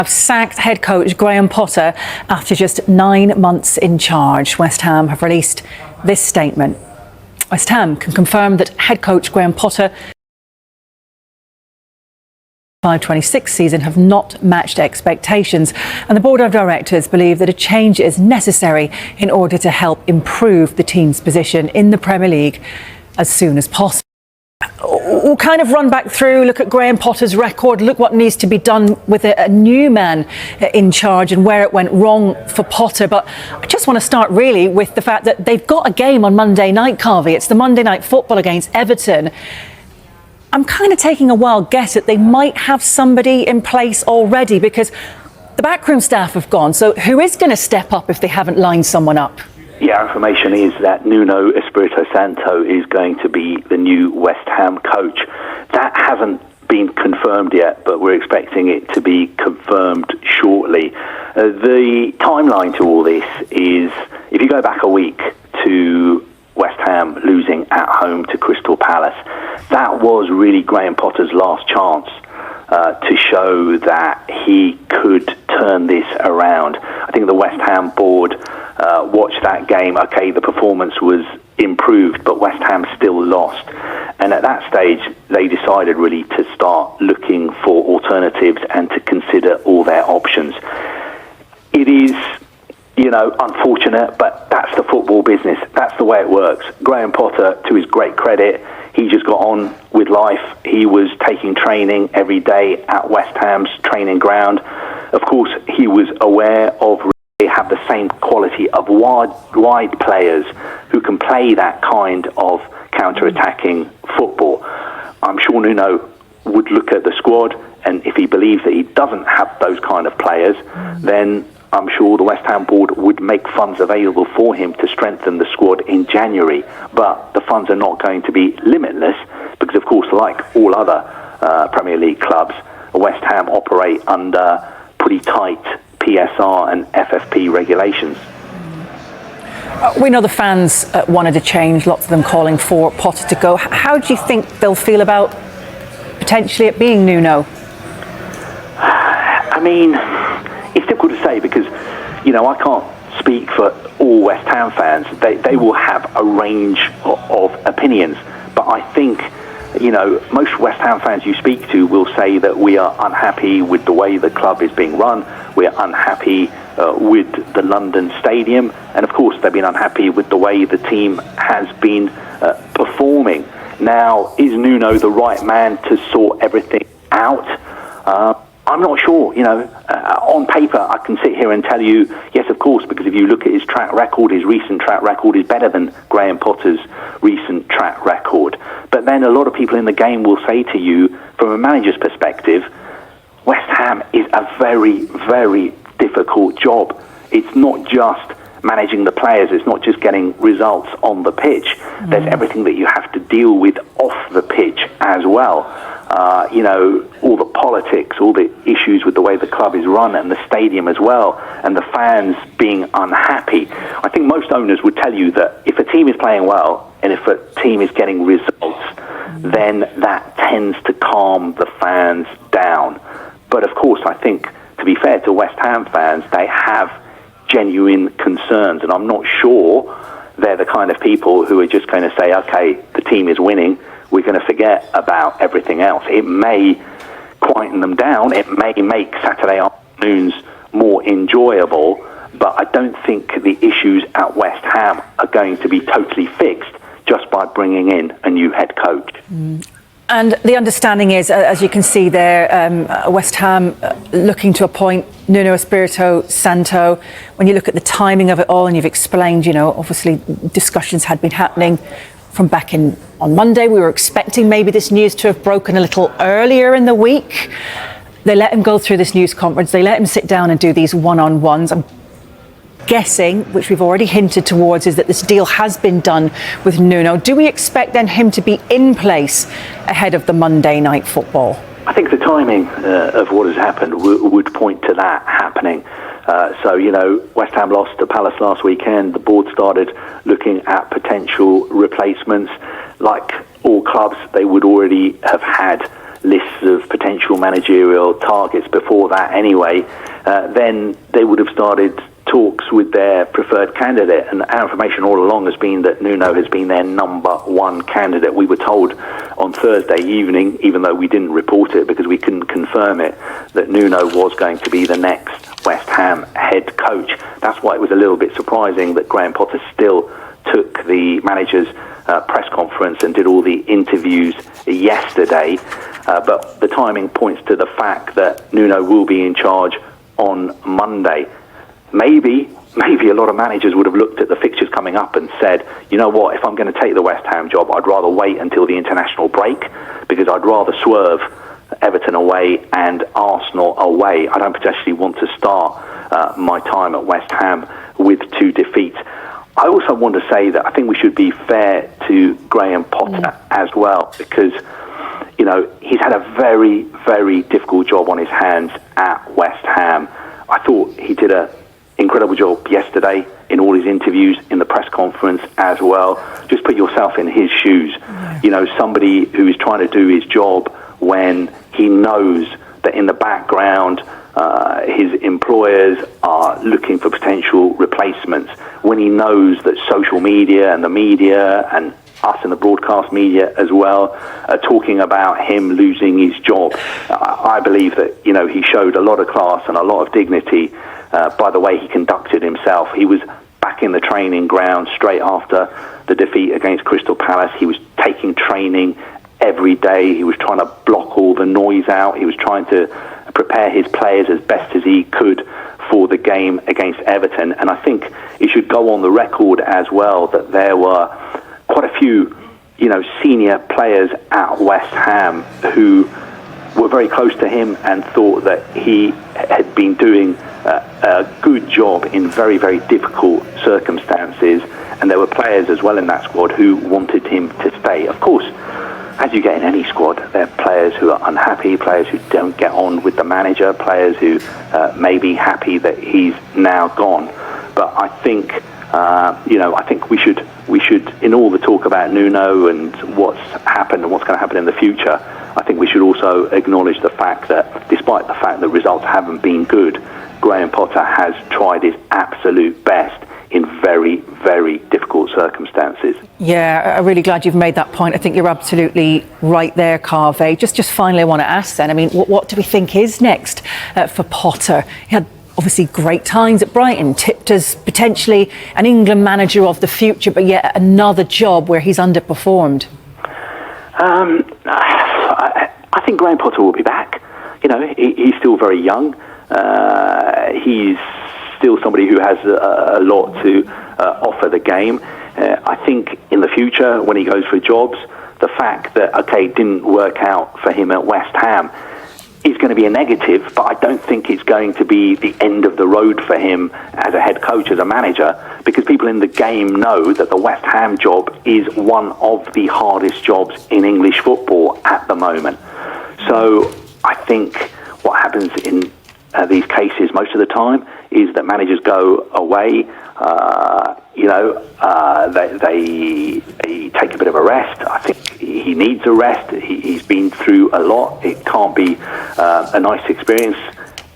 Have sacked head coach Graham Potter after just 9 months in charge. West Ham have released this statement. West Ham can confirm that head coach Graham Potter 2026 season have not matched expectations, and the board of directors believe that a change is necessary in order to help improve the team's position in the Premier League as soon as possible. We'll kind of run back through, look at Graham Potter's record, look what needs to be done with a new man in charge and where it went wrong for Potter. But I just want to start really with the fact that they've got a game on Monday night, Carvey. It's the Monday night football against Everton. I'm kind of taking a wild guess that they might have somebody in place already because the backroom staff have gone. So who is going to step up if they haven't lined someone up? Yeah, information is that Nuno Espirito Santo is going to be the new West Ham coach. That hasn't been confirmed yet, but we're expecting it to be confirmed shortly. The timeline to all this is, if you go back a week to West Ham losing at home to Crystal Palace, that was really Graham Potter's last chance to show that he could turn this around. I think the West Ham board watched that game. Okay, the performance was improved, but West Ham still lost. And at that stage, they decided really to start looking for alternatives and to consider all their options. It is, unfortunate, but that's the football business. That's the way it works. Graham Potter, to his great credit, he just got on with life. He was taking training every day at West Ham's training ground. Of course, he was aware of they have the same quality of wide players who can play that kind of counter-attacking football. I'm sure Nuno would look at the squad, and if he believes that he doesn't have those kind of players, then I'm sure the West Ham board would make funds available for him to strengthen the squad in January. But the funds are not going to be limitless because, of course, like all other Premier League clubs, West Ham operate under pretty tight PSR and FFP regulations. We know the fans wanted a change, lots of them calling for Potter to go. How do you think they'll feel about potentially it being Nuno? I mean, it's difficult to say because, I can't speak for all West Ham fans. They will have a range of opinions. But I think, most West Ham fans you speak to will say that we are unhappy with the way the club is being run. We're unhappy with the London Stadium. And, of course, they've been unhappy with the way the team has been performing. Now, is Nuno the right man to sort everything out? I'm not sure. On paper, I can sit here and tell you, yes, of course, because if you look at his track record, his recent track record is better than Graham Potter's recent track record. But then a lot of people in the game will say to you, from a manager's perspective, West Ham is a very, very difficult job. It's not just managing the players. It's not just getting results on the pitch. There's everything that you have to deal with off the pitch as well. All the politics, all the issues with the way the club is run and the stadium as well, and the fans being unhappy. I think most owners would tell you that if a team is playing well and if a team is getting results, then that tends to calm the fans down. But of course, I think, to be fair to West Ham fans, they have genuine concerns, and I'm not sure they're the kind of people who are just going to say, okay, the team is winning, we're going to forget about everything else. It may quieten them down, it may make Saturday afternoons more enjoyable, but I don't think the issues at West Ham are going to be totally fixed just by bringing in a new head coach. And the understanding is, as you can see there, West Ham looking to appoint Nuno Espirito Santo. When you look at the timing of it all, and you've explained, obviously discussions had been happening from back on Monday. We were expecting maybe this news to have broken a little earlier in the week. They let him go through this news conference. They let him sit down and do these one-on-ones. I'm guessing, which we've already hinted towards, is that this deal has been done with Nuno. Do we expect then him to be in place ahead of the Monday night football? I think the timing of what has happened would point to that happening. West Ham lost to Palace last weekend. The board started looking at potential replacements. Like all clubs, they would already have had lists of potential managerial targets before that anyway, then they would have started talks with their preferred candidate, and our information all along has been that Nuno has been their number one candidate. We were told on Thursday evening, even though we didn't report it because we couldn't confirm it, that Nuno was going to be the next West Ham head coach. That's why it was a little bit surprising that Graham Potter still took the manager's press conference and did all the interviews yesterday, but the timing points to the fact that Nuno will be in charge on Monday. Maybe a lot of managers would have looked at the fixtures coming up and said, you know what, if I'm going to take the West Ham job, I'd rather wait until the international break, because I'd rather swerve Everton away and Arsenal away. I don't particularly want to start my time at West Ham with 2 defeats. I also want to say that I think we should be fair to Graham Potter as well, because you know, he's had a very, very difficult job on his hands at West Ham. I thought he did an incredible job yesterday in all his interviews, in the press conference as well. Just put yourself in his shoes. You know, somebody who is trying to do his job when he knows that in the background his employers are looking for potential replacements, when he knows that social media and the media and us in the broadcast media as well are talking about him losing his job. I believe that, you know, he showed a lot of class and a lot of dignity by the way he conducted himself. He was back in the training ground straight after the defeat against Crystal Palace. He was taking training every day. He was trying to block all the noise out. He was trying to prepare his players as best as he could for the game against Everton. And I think it should go on the record as well that there were quite a few, you know, senior players at West Ham who were very close to him and thought that he had been doing a good job in very, very difficult circumstances. And there were players as well in that squad who wanted him to stay. Of course, as you get in any squad, there are players who are unhappy, players who don't get on with the manager, players who may be happy that he's now gone. But I think, you know, I think we should, in all the talk about Nuno and what's happened and what's going to happen in the future, I think we should also acknowledge the fact that despite the fact that results haven't been good, Graham Potter has tried his absolute best in very, very difficult circumstances. Yeah, I'm really glad you've made that point. I think you're absolutely right there, Carvey. Just finally, I want to ask then, I mean, what do we think is next for Potter? He had obviously great times at Brighton, tipped as potentially an England manager of the future, but yet another job where he's underperformed. I think Graham Potter will be back. You know, he's still very young. He's still somebody who has a lot to offer the game. I think in the future, when he goes for jobs, the fact that, okay, it didn't work out for him at West Ham is going to be a negative, but I don't think it's going to be the end of the road for him as a head coach, as a manager, because people in the game know that the West Ham job is one of the hardest jobs in English football at the moment. So I think what happens in these cases most of the time is that managers go away, they take a bit of a rest. I think he needs a rest. He's been through a lot. It can't be a nice experience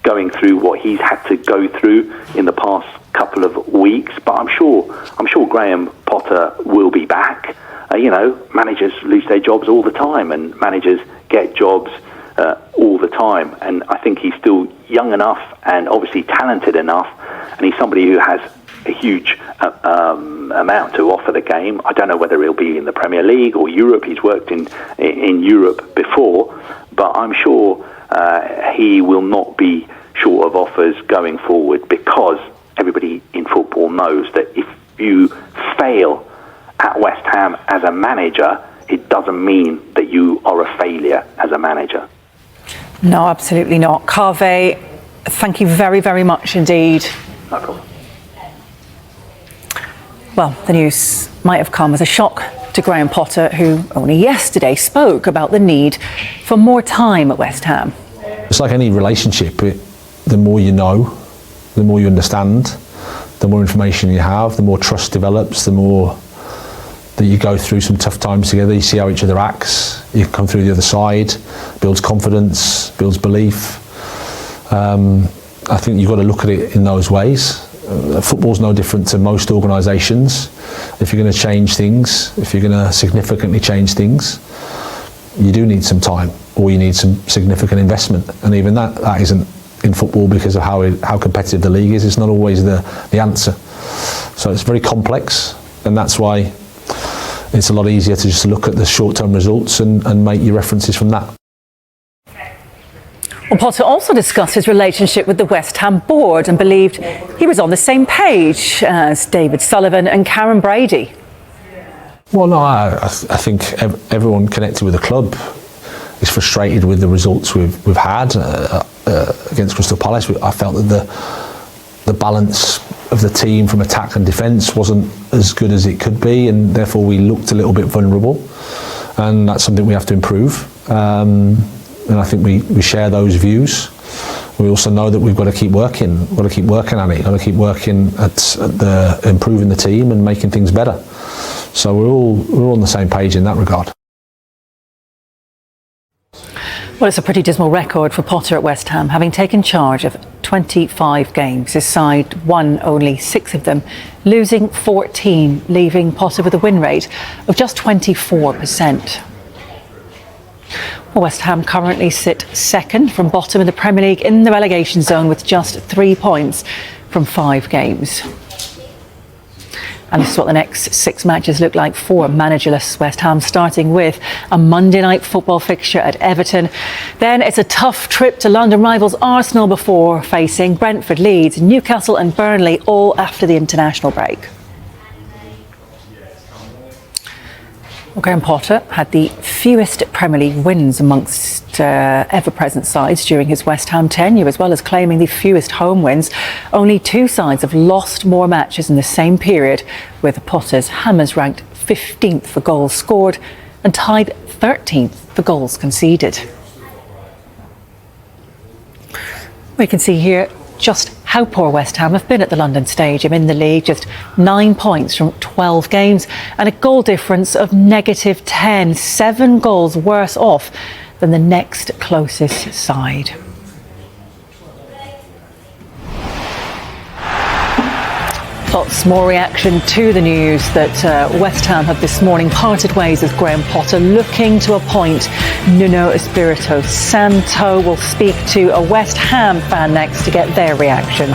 going through what he's had to go through in the past couple of weeks. But I'm sure Graham Potter will be back. Managers lose their jobs all the time, and managers get jobs all the time. And I think he's still young enough and obviously talented enough, and he's somebody who has a huge amount to offer the game. I don't know whether he'll be in the Premier League or Europe. He's worked in Europe before, but I'm sure he will not be short of offers going forward, because everybody in football knows that if you fail at West Ham as a manager, it doesn't mean that you are a failure as a manager. No, absolutely not. Carvey, thank you very, very much indeed. No problem. Well, the news might have come as a shock to Graham Potter, who only yesterday spoke about the need for more time at West Ham. It's like any relationship. The more you know, the more you understand, the more information you have, the more trust develops, the more that you go through some tough times together, you see how each other acts, you come through the other side, builds confidence, builds belief. I think you've got to look at it in those ways. Football's no different to most organisations. If you're going to change things, if you're going to significantly change things, you do need some time, or you need some significant investment. And even that isn't in football, because of how competitive the league is. It's not always the answer. So it's very complex, and that's why it's a lot easier to just look at the short-term results and make your references from that. Well, Potter also discussed his relationship with the West Ham board and believed he was on the same page as David Sullivan and Karen Brady. Well, no, I think everyone connected with the club is frustrated with the results we've had against Crystal Palace. I felt that the balance of the team from attack and defence wasn't as good as it could be, and therefore we looked a little bit vulnerable, and that's something we have to improve. And I think we share those views. We also know that we've got to keep working. We've got to keep working on it. We've got to keep working at improving the team and making things better. So we're all on the same page in that regard. Well, it's a pretty dismal record for Potter at West Ham, having taken charge of 25 games. His side won only 6 of them, losing 14, leaving Potter with a win rate of just 24%. Well, West Ham currently sit second from bottom in the Premier League in the relegation zone with just 3 points from 5 games. And this is what the next 6 matches look like for managerless West Ham, starting with a Monday night football fixture at Everton. Then it's a tough trip to London rivals Arsenal before facing Brentford, Leeds, Newcastle and Burnley, all after the international break. Well, Graham Potter had the fewest Premier League wins amongst ever-present sides during his West Ham tenure, as well as claiming the fewest home wins. Only 2 sides have lost more matches in the same period, with Potter's Hammers ranked 15th for goals scored and tied 13th for goals conceded. We can see here just how poor West Ham have been at the London Stadium in the league, just 9 points from 12 games and a goal difference of -10, 7 goals worse off than the next closest side. Lots more reaction to the news that West Ham have this morning parted ways with Graham Potter, looking to appoint Nuno Espirito Santo. We'll speak to a West Ham fan next to get their reaction.